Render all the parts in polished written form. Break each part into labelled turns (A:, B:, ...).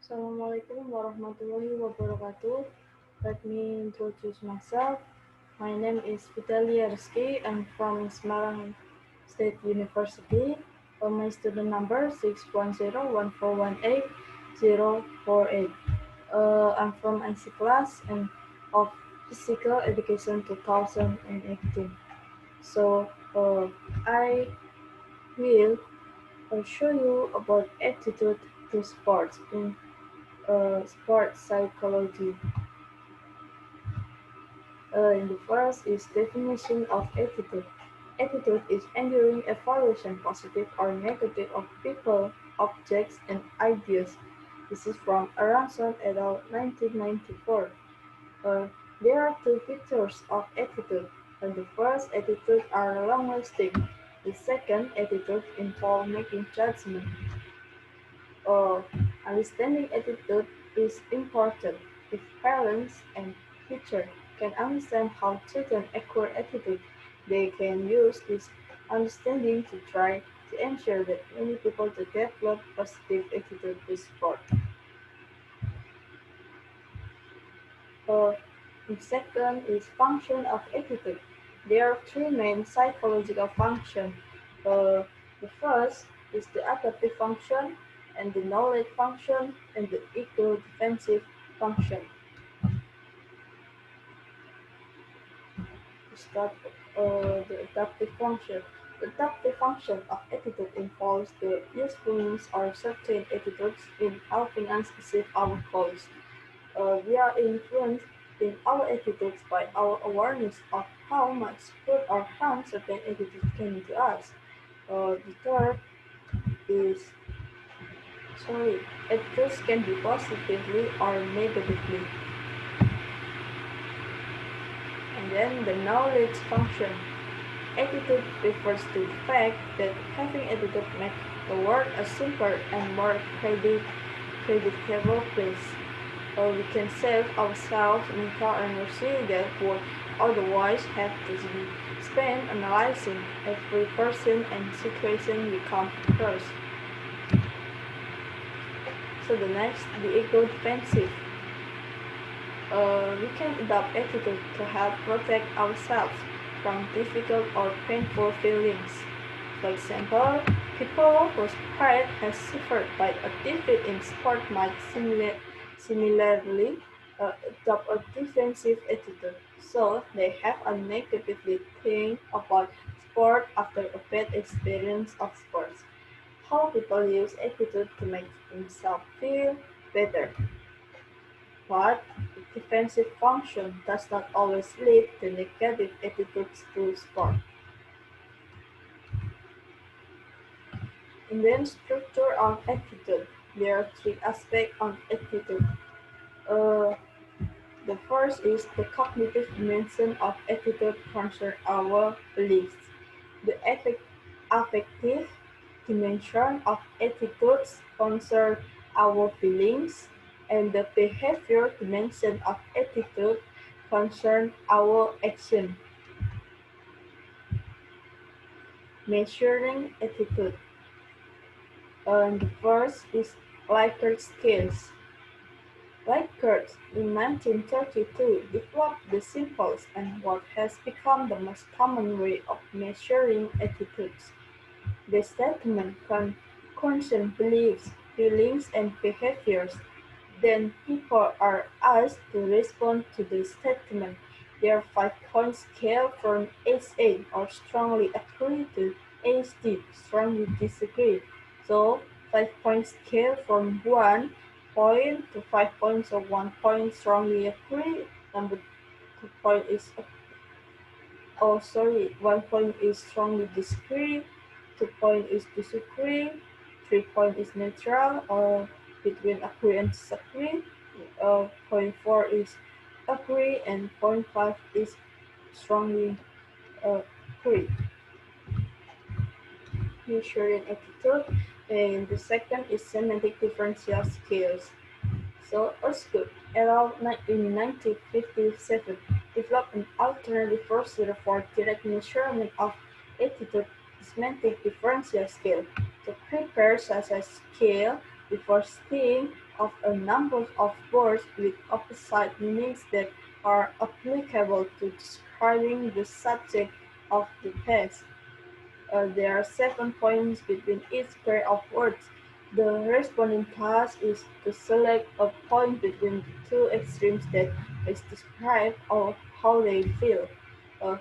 A: Assalamualaikum warahmatullahi wabarakatuh. Let me introduce myself. My name is Vidaliya Rizki. I'm from Semarang State University. My student number 6101418 I'm from IC class and of Physical Education 2018. So I will show you about attitude to sports in sports psychology. In the first is definition of attitude. Attitude is enduring evaluation, positive or negative, of people, objects, and ideas. This is from Aronson et al. 1994. Uh, there are two features of attitude. The first attitude are long-lasting. The second attitude involve making judgment. Uh, Understanding attitude is important. If parents and teachers can understand how children acquire attitude, they can use this understanding to try to ensure that many people to develop positive attitude to sport. Uh, the second is function of attitude. There are three main psychological functions. The first is the adaptive function, and the knowledge function, and the ego-defensive function. To start the adaptive function. The adaptive function of attitude involves the usefulness of certain attitudes in helping us achieve our goals. We are influenced in our attitudes by our awareness of how much good or harm certain attitudes can do to us. The third is, attitudes can be positively or negatively. And then the knowledge function. Attitude refers to the fact that having attitude makes the world a simpler and more predictable place. We can save ourselves mental energy that would otherwise have to be spent analyzing every person and situation we come across. So the next, the ego defensive. We can adopt attitude to help protect ourselves from difficult or painful feelings. For example, people whose pride has suffered by a defeat in sport might similarly adopt a defensive attitude, so they have a negatively think about sport after a bad experience of sports. How people use attitude to make themselves feel better. But the defensive function does not always lead to negative attitudes to sport. In the structure of attitude, there are three aspects of attitude. Uh, the first is the cognitive dimension of attitude concerns our beliefs. The affective dimension of attitudes concerns our feelings, and the behavior dimension of attitude concerns our action. Measuring attitude. The first is Likert scales. Likert in 1932 developed the simplest and what has become the most common way of measuring attitudes. The statement concerns beliefs, feelings, and behaviors. Then people are asked to respond to the statement. There are 5-point scale from SA or strongly agree to SD strongly disagree. So 5-point scale from 1 point to 5 points. So 1 point strongly agree. Number 2 point is 1 point is strongly disagree. 2 point is disagree. 3 point is neutral or between agree and disagree. Point four is agree, and point five is strongly agree. Reassuring attitude, and the second is semantic differential skills. So Osgood, around in 1957, developed an alternative procedure for direct measurement of attitude semantic differential scale. To prepare such a scale, The first thing of a number of words with opposite meanings that are applicable to describing the subject of the text. There are 7 points between each pair of words. The responding task is to select a point between the two extremes that best describe or how they feel. Uh,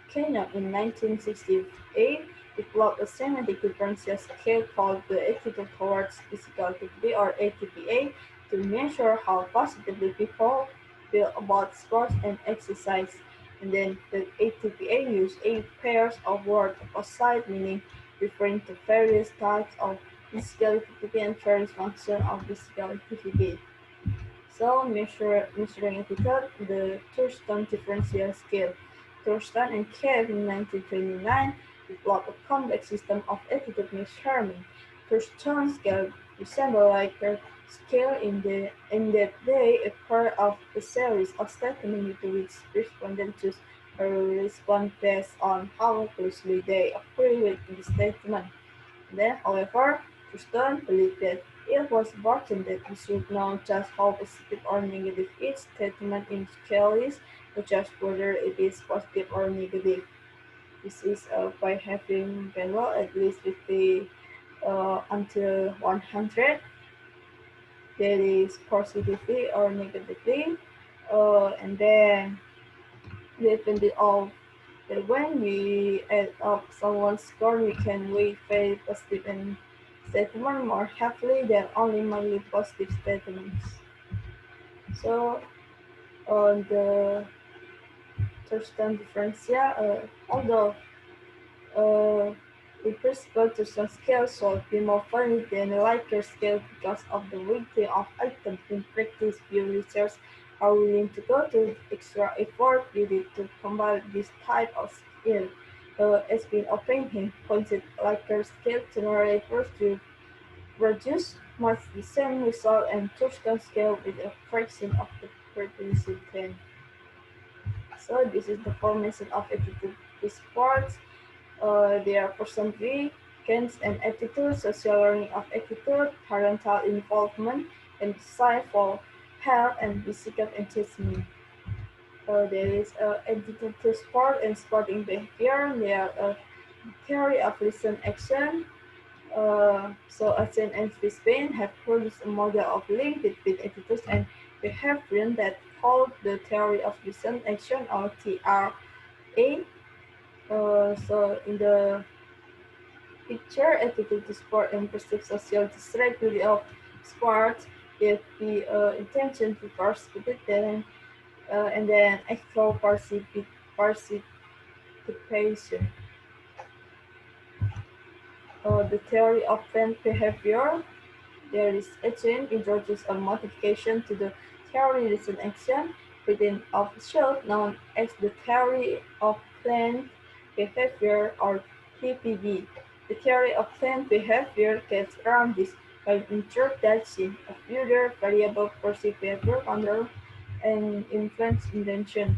A: Kenya in 1968 developed a semantic differential scale called the Attitude Towards Physical Activity or ATPA to measure how positively people feel about sports and exercise. And then the ATPA used 8 pairs of words opposite meaning referring to various types of physical activity and various functions of physical activity. So measuring attitude, the Thurston differential scale. Thurston and Kev in 1929 developed a complex system of attitude measurement. Thurston scale resembled like a scale in that they a part of a series of statements to which respondents choose a response based on how closely they agree with the statement. Then, however, Houston believed that it was important that we should know just how positive or negative each statement in scale is, not just whether it is positive or negative. This is by having value at least 50 until 100, that is positively or negatively, and then depending on that when we add up someone's score, we can weigh very positive and statement more heavily than only mildly positive statements. So on the Thurston differential, although uh, the principal Thurston scale should be more funny than the Likert scale because of the weighting of items in practice. Few researchers are willing to go to extra effort needed to combat this type of skill. As been Oppenheim pointed, Likert scale generally produce much the same result and Thurston scale with a fraction of the participant. So this is the formation of attitude sports. Their personality, gains and attitude, social learning of attitude, parental involvement, and desire for health and physical engagement. There is attitude to sport and sporting behavior. There are a theory of listen action. So Achen and Brisbane have produced a model of link between attitudes and behavior that called the theory of listen action or TRA. So in the picture, attitude to sport and perceived social distractly of sport if the intention to participate then and then actual participation. The theory of fan behavior, there is agent introduces a modification to the theory listen action within of shield known as the theory of planned behavior or TPB. The theory of planned behavior gets around this by introducing a further variable perceived behavior control and influence intention.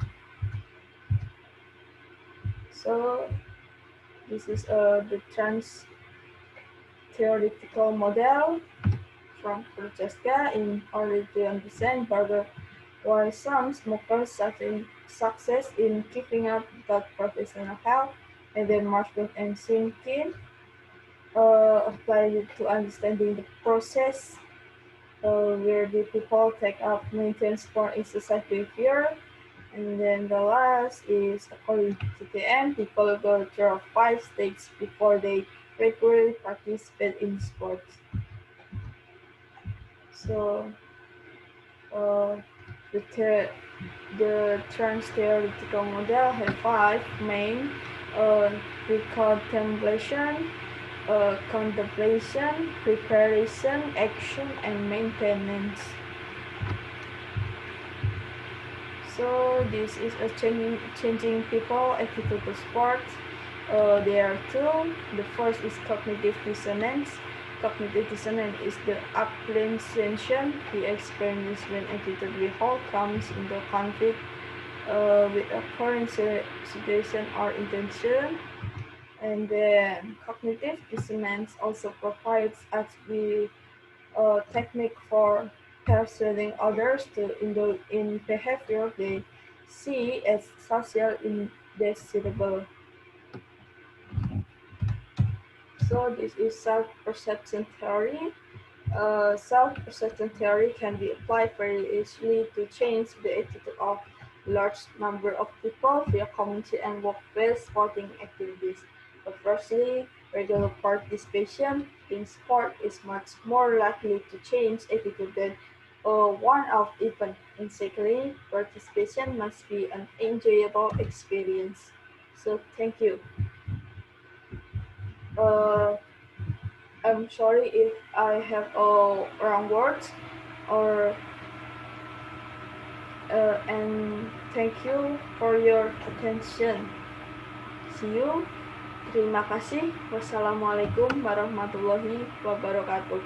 A: So this is the trans theoretical model from Francesca in order to understand better why some smokers success in keeping up without professional help, and then Martin and Simkin applied it to understanding the process where the people take up maintenance for exercise behavior. And then the last is according to TTM, people go through 5 stages before they regularly participate in sports. So uh, the, the the trans-theoretical model has 5 main uh, contemplation, contemplation, preparation, action, and maintenance. So this is a changing people attitude to sports. There are two. The first is cognitive dissonance. Cognitive dissonance is the apprehension we experience when attitude we hold comes into conflict with a current situation or intention. And then cognitive dissonance also provides us with a technique for persuading others to indulge in behavior they see as social indesirable. So this is self-perception theory. Self-perception theory can be applied very easily to change the attitude of large number of people via community and workplace sporting activities. But firstly, regular participation in sport is much more likely to change attitude than one-off event. And secondly, participation must be an enjoyable experience. So thank you. Uh, I'm sorry if I have wrong words or and thank you for your attention. See you. Terima kasih. Wassalamualaikum warahmatullahi wabarakatuh.